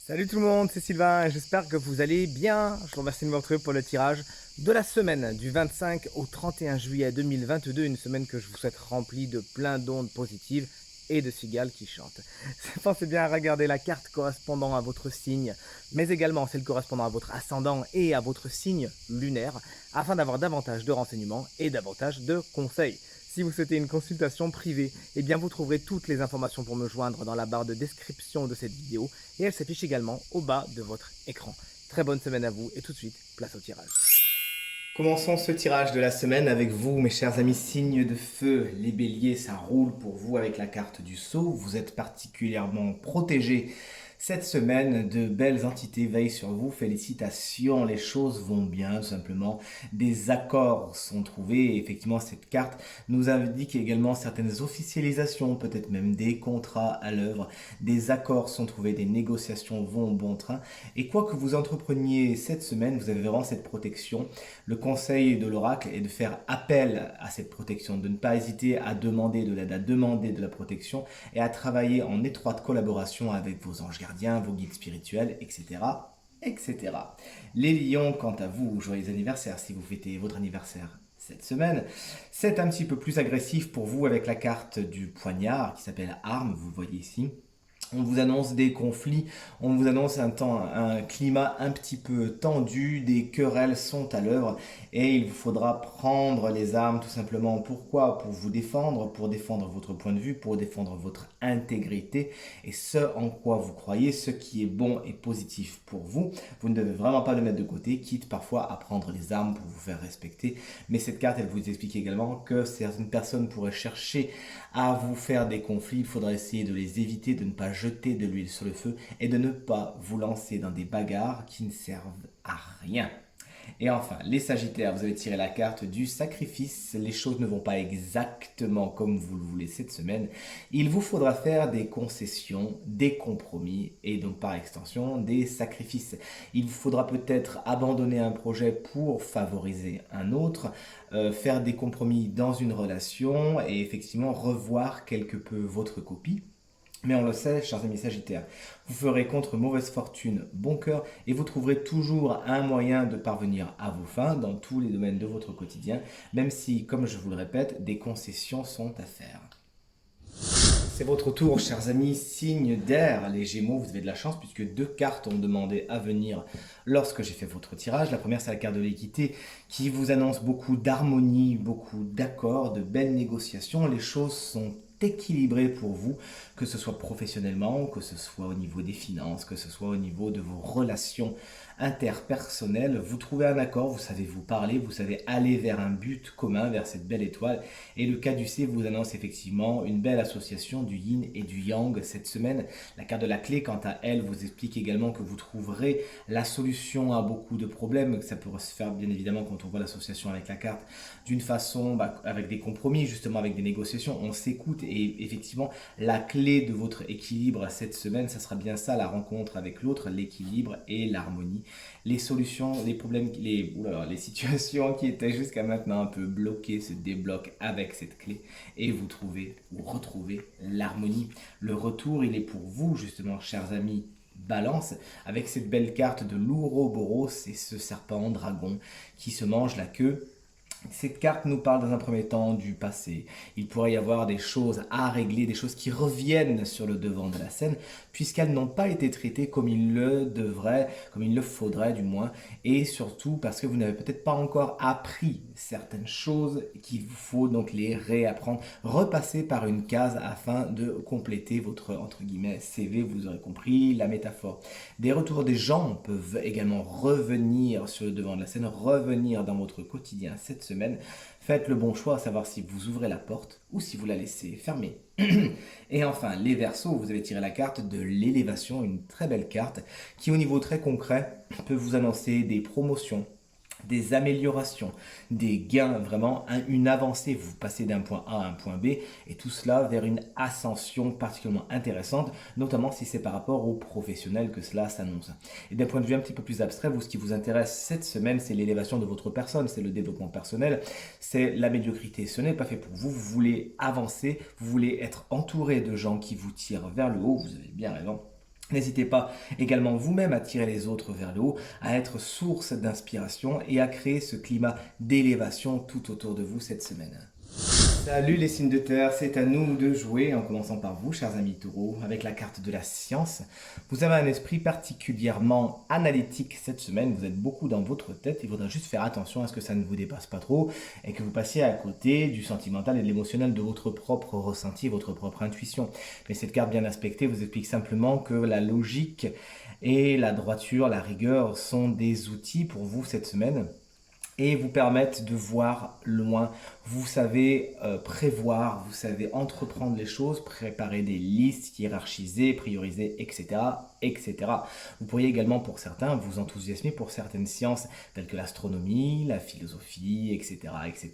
Salut tout le monde, c'est Sylvain et j'espère que vous allez bien. Je vous remercie de me retrouver pour le tirage de la semaine du 25 au 31 juillet 2022, une semaine que je vous souhaite remplie de plein d'ondes positives et de cigales qui chantent. Pensez bien à regarder la carte correspondant à votre signe, mais également celle correspondant à votre ascendant et à votre signe lunaire, afin d'avoir davantage de renseignements et davantage de conseils. Si vous souhaitez une consultation privée, eh bien vous trouverez toutes les informations pour me joindre dans la barre de description de cette vidéo et elle s'affiche également au bas de votre écran. Très bonne semaine à vous et tout de suite, place au tirage. Commençons ce tirage de la semaine avec vous, mes chers amis signes de feu. Les béliers, ça roule pour vous avec la carte du sceau. Vous êtes particulièrement protégés cette semaine. De belles entités veillent sur vous. Félicitations, les choses vont bien, tout simplement. Des accords sont trouvés. Et effectivement, cette carte nous indique également certaines officialisations, peut-être même des contrats à l'œuvre. Des accords sont trouvés, des négociations vont au bon train. Et quoi que vous entrepreniez cette semaine, vous avez vraiment cette protection. Le conseil de l'oracle est de faire appel à cette protection, de ne pas hésiter à demander de l'aide, à demander de la protection et à travailler en étroite collaboration avec vos anges gardiens, vos guides spirituels, etc. etc. Les lions, quant à vous, joyeux anniversaire si vous fêtez votre anniversaire cette semaine. C'est un petit peu plus agressif pour vous avec la carte du poignard qui s'appelle arme, vous le voyez ici. On vous annonce des conflits, on vous annonce un climat un petit peu tendu, des querelles sont à l'œuvre et il vous faudra prendre les armes tout simplement. Pourquoi? Pour vous défendre, pour défendre votre point de vue, pour défendre votre intégrité et ce en quoi vous croyez, ce qui est bon et positif pour vous. Vous ne devez vraiment pas le mettre de côté, quitte parfois à prendre les armes pour vous faire respecter. Mais cette carte, elle vous explique également que certaines personnes pourraient chercher à vous faire des conflits. Il faudra essayer de les éviter, de ne pas jeter de l'huile sur le feu et de ne pas vous lancer dans des bagarres qui ne servent à rien. Et enfin, les Sagittaires, vous avez tiré la carte du sacrifice. Les choses ne vont pas exactement comme vous le voulez cette semaine. Il vous faudra faire des concessions, des compromis et donc par extension des sacrifices. Il vous faudra peut-être abandonner un projet pour favoriser un autre, faire des compromis dans une relation et effectivement revoir quelque peu votre copie. Mais on le sait, chers amis Sagittaires, vous ferez contre mauvaise fortune bon cœur et vous trouverez toujours un moyen de parvenir à vos fins dans tous les domaines de votre quotidien, même si, comme je vous le répète, des concessions sont à faire. C'est votre tour, chers amis, signe d'air, les Gémeaux, vous avez de la chance puisque deux cartes ont demandé à venir lorsque j'ai fait votre tirage. La première, c'est la carte de l'équité qui vous annonce beaucoup d'harmonie, beaucoup d'accords, de belles négociations. Les choses sont équilibrées pour vous, que ce soit professionnellement, que ce soit au niveau des finances, que ce soit au niveau de vos relations interpersonnelles. Vous trouvez un accord, vous savez vous parler, vous savez aller vers un but commun, vers cette belle étoile. Et le caducée vous annonce effectivement une belle association du yin et du yang cette semaine. La carte de la clé, quant à elle, vous explique également que vous trouverez la solution à beaucoup de problèmes. Ça peut se faire bien évidemment quand on voit l'association avec la carte d'une façon, avec des compromis, justement avec des négociations. On s'écoute et effectivement la clé de votre équilibre cette semaine, ça sera bien ça, la rencontre avec l'autre, l'équilibre et l'harmonie. Les solutions, les problèmes, les situations qui étaient jusqu'à maintenant un peu bloquées se débloquent avec cette clé et vous trouvez ou retrouvez l'harmonie. Le retour, il est pour vous justement, chers amis Balance, avec cette belle carte de l'Ouroboros et ce serpent dragon qui se mange la queue. Cette carte nous parle dans un premier temps du passé. Il pourrait y avoir des choses à régler, des choses qui reviennent sur le devant de la scène, puisqu'elles n'ont pas été traitées comme il le devrait, comme il le faudrait du moins, et surtout parce que vous n'avez peut-être pas encore appris certaines choses qu'il vous faut donc les réapprendre, repasser par une case afin de compléter votre entre guillemets CV, vous aurez compris la métaphore. Des retours des gens peuvent également revenir sur le devant de la scène, revenir dans votre quotidien cette semaine. Faites le bon choix à savoir si vous ouvrez la porte ou si vous la laissez fermée. Et enfin, les Verseaux, vous avez tiré la carte de l'élévation, une très belle carte qui au niveau très concret peut vous annoncer des promotions, des améliorations, des gains, vraiment une avancée. Vous passez d'un point A à un point B et tout cela vers une ascension particulièrement intéressante, notamment si c'est par rapport aux professionnels que cela s'annonce. Et d'un point de vue un petit peu plus abstrait, vous, ce qui vous intéresse cette semaine, c'est l'élévation de votre personne, c'est le développement personnel, c'est la médiocrité. Ce n'est pas fait pour vous, vous voulez avancer, vous voulez être entouré de gens qui vous tirent vers le haut, vous avez bien raison. N'hésitez pas également vous-même à tirer les autres vers le haut, à être source d'inspiration et à créer ce climat d'élévation tout autour de vous cette semaine. Salut les signes de terre, c'est à nous de jouer, en commençant par vous, chers amis taureaux, avec la carte de la science. Vous avez un esprit particulièrement analytique cette semaine, vous êtes beaucoup dans votre tête, il faudra juste faire attention à ce que ça ne vous dépasse pas trop et que vous passiez à côté du sentimental et de l'émotionnel de votre propre ressenti, votre propre intuition. Mais cette carte bien aspectée vous explique simplement que la logique et la droiture, la rigueur sont des outils pour vous cette semaine et vous permettent de voir loin. Vous savez prévoir, vous savez entreprendre les choses, préparer des listes, hiérarchiser, prioriser, etc., etc. Vous pourriez également, pour certains, vous enthousiasmer pour certaines sciences telles que l'astronomie, la philosophie, etc., etc.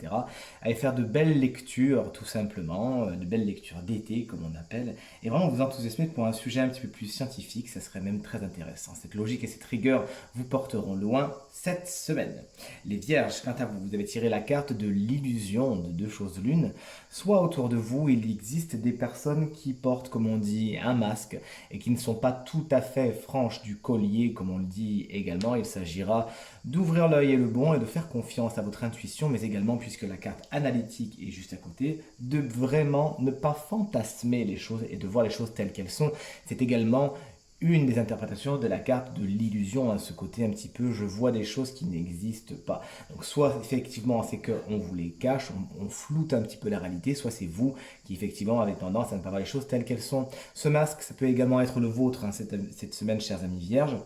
Allez faire de belles lectures, tout simplement, de belles lectures d'été, comme on appelle, et vraiment vous enthousiasmer pour un sujet un petit peu plus scientifique, ça serait même très intéressant. Cette logique et cette rigueur vous porteront loin cette semaine. Les Vierges, quant à vous, vous avez tiré la carte de l'illusion de deux choses l'une. Soit autour de vous, il existe des personnes qui portent, comme on dit, un masque et qui ne sont pas tout à fait franches du collier, comme on le dit également. Il s'agira d'ouvrir l'œil et le bon et de faire confiance à votre intuition, mais également, puisque la carte analytique est juste à côté, de vraiment ne pas fantasmer les choses et de voir les choses telles qu'elles sont. C'est également une des interprétations de la carte de l'illusion, à ce côté un petit peu je vois des choses qui n'existent pas. Donc soit effectivement c'est qu'on vous les cache, on floute un petit peu la réalité, soit c'est vous qui effectivement avez tendance à ne pas voir les choses telles qu'elles sont. Ce masque, ça peut également être le vôtre cette semaine, chers amis vierges.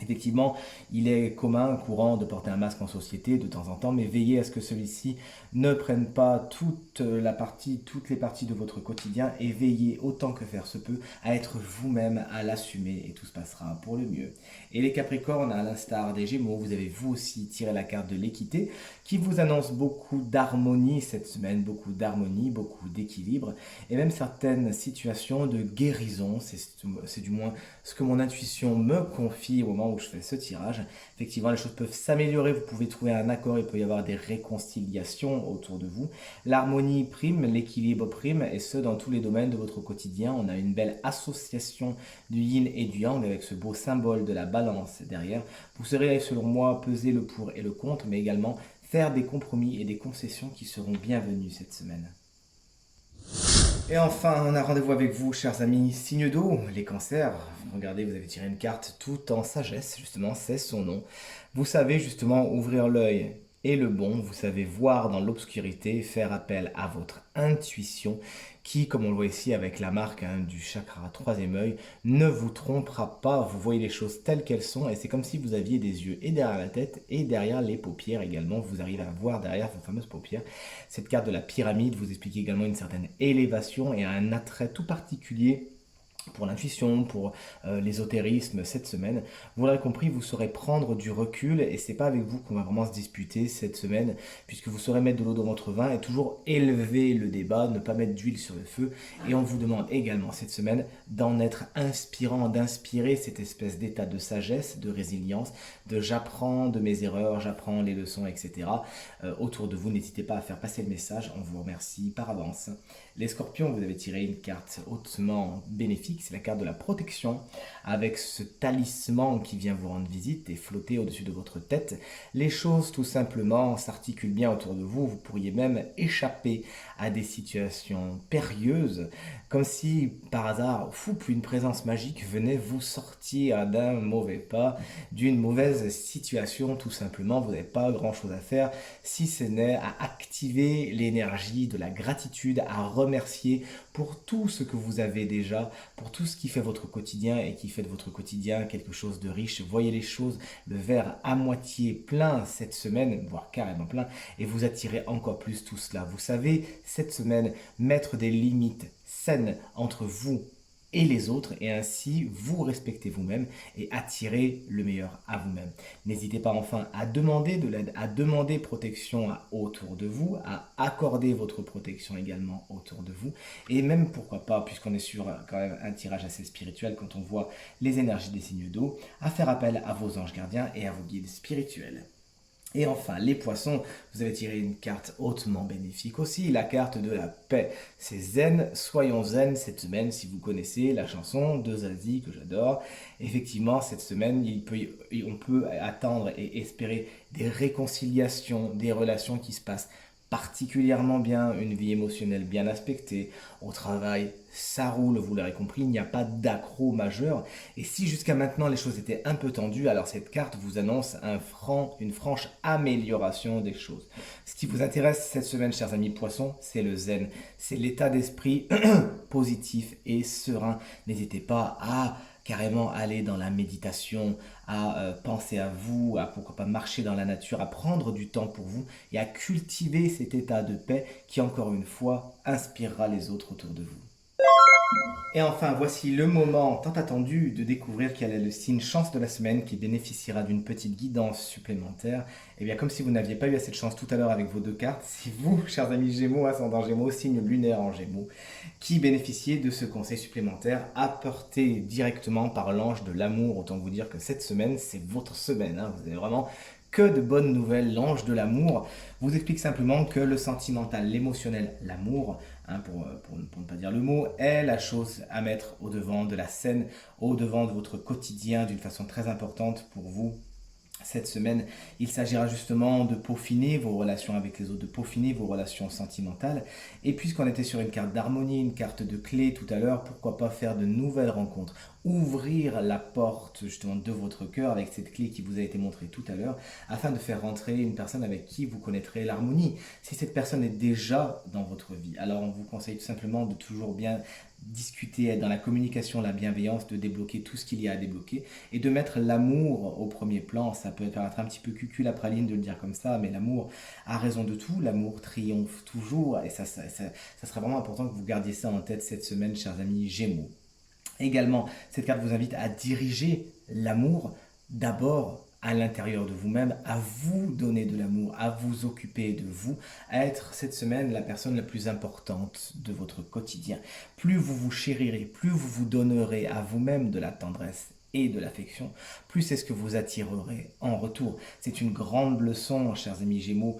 Effectivement, il est commun, courant de porter un masque en société de temps en temps, mais veillez à ce que celui-ci ne prenne pas toutes les parties de votre quotidien et veillez autant que faire se peut à être vous-même, à l'assumer et tout se passera pour le mieux. Et les Capricornes, à l'instar des Gémeaux, vous avez vous aussi tiré la carte de l'équité qui vous annonce beaucoup d'harmonie cette semaine, beaucoup d'harmonie, beaucoup d'équilibre et même certaines situations de guérison. C'est du moins ce que mon intuition me confie au moment où je fais ce tirage. Effectivement, les choses peuvent s'améliorer, vous pouvez trouver un accord, il peut y avoir des réconciliations autour de vous. L'harmonie prime, l'équilibre prime, et ce dans tous les domaines de votre quotidien. On a une belle association du yin et du yang avec ce beau symbole de la balance derrière. Vous serez, selon moi, peser le pour et le contre, mais également faire des compromis et des concessions qui seront bienvenus cette semaine. Et enfin, on a rendez-vous avec vous, chers amis, signe d'eau, les cancers. Regardez, vous avez tiré une carte tout en sagesse, justement, c'est son nom. Vous savez justement ouvrir l'œil et le bon, vous savez voir dans l'obscurité, faire appel à votre intuition qui, comme on le voit ici avec la marque du chakra troisième œil, ne vous trompera pas, vous voyez les choses telles qu'elles sont et c'est comme si vous aviez des yeux et derrière la tête et derrière les paupières également, vous arrivez à voir derrière vos fameuses paupières. Cette carte de la pyramide vous explique également une certaine élévation et un attrait tout particulier pour l'intuition, pour l'ésotérisme cette semaine. Vous l'aurez compris, vous saurez prendre du recul et c'est pas avec vous qu'on va vraiment se disputer cette semaine puisque vous saurez mettre de l'eau dans votre vin et toujours élever le débat, ne pas mettre d'huile sur le feu et on vous demande également cette semaine d'en être inspirant, d'inspirer cette espèce d'état de sagesse, de résilience, de j'apprends de mes erreurs, j'apprends les leçons, etc. Autour de vous, n'hésitez pas à faire passer le message, on vous remercie par avance. Les scorpions, vous avez tiré une carte hautement bénéfique, c'est la carte de la protection, avec ce talisman qui vient vous rendre visite et flotter au-dessus de votre tête. Les choses tout simplement s'articulent bien autour de vous, vous pourriez même échapper à des situations périlleuses, comme si par hasard, une présence magique venait vous sortir d'un mauvais pas, d'une mauvaise situation tout simplement, vous n'avez pas grand chose à faire, si ce n'est à activer l'énergie de la gratitude, à remercier pour tout ce que vous avez déjà, pour tout ce qui fait votre quotidien et qui fait de votre quotidien quelque chose de riche. Voyez les choses, le verre à moitié plein cette semaine, voire carrément plein, et vous attirez encore plus tout cela. Vous savez, cette semaine, mettre des limites saines entre vous et les autres et ainsi vous respectez vous-même et attirez le meilleur à vous-même. N'hésitez pas enfin à demander de l'aide, à demander protection autour de vous, à accorder votre protection également autour de vous et même pourquoi pas, puisqu'on est sur quand même un tirage assez spirituel quand on voit les énergies des signes d'eau, à faire appel à vos anges gardiens et à vos guides spirituels. Et enfin, les poissons, vous avez tiré une carte hautement bénéfique aussi, la carte de la paix. C'est zen, soyons zen cette semaine, si vous connaissez la chanson de Zazie que j'adore. Effectivement, cette semaine, on peut attendre et espérer des réconciliations, des relations qui se passent particulièrement bien, une vie émotionnelle bien aspectée. Au travail, ça roule, vous l'aurez compris, il n'y a pas d'accro majeur. Et si jusqu'à maintenant les choses étaient un peu tendues, alors cette carte vous annonce une franche amélioration des choses. Ce qui vous intéresse cette semaine, chers amis poissons, c'est le zen. C'est l'état d'esprit positif et serein. N'hésitez pas à carrément aller dans la méditation, à penser à vous, à pourquoi pas marcher dans la nature, à prendre du temps pour vous et à cultiver cet état de paix qui, encore une fois, inspirera les autres autour de vous. Et enfin, voici le moment tant attendu de découvrir quel est le signe chance de la semaine qui bénéficiera d'une petite guidance supplémentaire. Et bien, comme si vous n'aviez pas eu assez de chance tout à l'heure avec vos deux cartes, si vous, chers amis Gémeaux, ascendant Gémeaux, signe lunaire en Gémeaux, qui bénéficiez de ce conseil supplémentaire apporté directement par l'ange de l'amour, autant vous dire que cette semaine, c'est votre semaine. Hein. Vous avez vraiment que de bonnes nouvelles. L'ange de l'amour vous explique simplement que le sentimental, l'émotionnel, l'amour, hein, pour ne pas dire le mot, est la chose à mettre au devant de la scène, au devant de votre quotidien d'une façon très importante pour vous. Cette semaine, il s'agira justement de peaufiner vos relations avec les autres, de peaufiner vos relations sentimentales. Et puisqu'on était sur une carte d'harmonie, une carte de clé tout à l'heure, pourquoi pas faire de nouvelles rencontres, ouvrir la porte justement de votre cœur avec cette clé qui vous a été montrée tout à l'heure, afin de faire rentrer une personne avec qui vous connaîtrez l'harmonie. Si cette personne est déjà dans votre vie, alors on vous conseille tout simplement de toujours bien discuter, être dans la communication, la bienveillance, de débloquer tout ce qu'il y a à débloquer et de mettre l'amour au premier plan. Ça peut paraître un petit peu cucul la praline de le dire comme ça, mais l'amour a raison de tout, l'amour triomphe toujours et ça serait vraiment important que vous gardiez ça en tête cette semaine, chers amis Gémeaux. Également, cette carte vous invite à diriger l'amour d'abord à l'intérieur de vous-même, à vous donner de l'amour, à vous occuper de vous, à être cette semaine la personne la plus importante de votre quotidien. Plus vous vous chérirez, plus vous vous donnerez à vous-même de la tendresse et de l'affection, plus c'est ce que vous attirerez en retour. C'est une grande leçon, chers amis Gémeaux,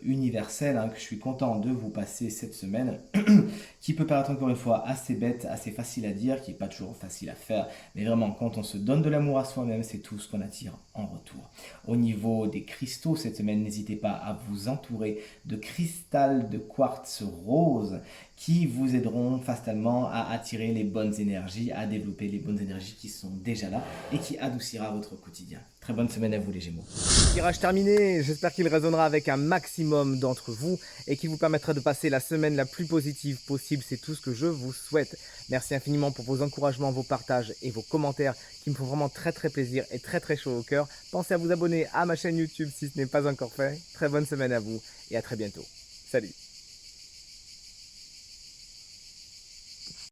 universelle, hein, que je suis content de vous passer cette semaine, qui peut paraître encore une fois assez bête, assez facile à dire, qui n'est pas toujours facile à faire, mais vraiment quand on se donne de l'amour à soi-même, c'est tout ce qu'on attire en retour. Au niveau des cristaux, cette semaine, n'hésitez pas à vous entourer de cristal de quartz rose qui vous aideront fatalement à attirer les bonnes énergies, à développer les bonnes énergies qui sont déjà là et qui adoucira votre quotidien. Très bonne semaine à vous les Gémeaux. Tirage terminé, j'espère qu'il résonnera avec un maximum d'entre vous et qui vous permettra de passer la semaine la plus positive possible, c'est tout ce que je vous souhaite. Merci infiniment pour vos encouragements, vos partages et vos commentaires qui me font vraiment très plaisir et très chaud au cœur. Pensez à vous abonner à ma chaîne YouTube si ce n'est pas encore fait. Très bonne semaine à vous et à très bientôt. Salut!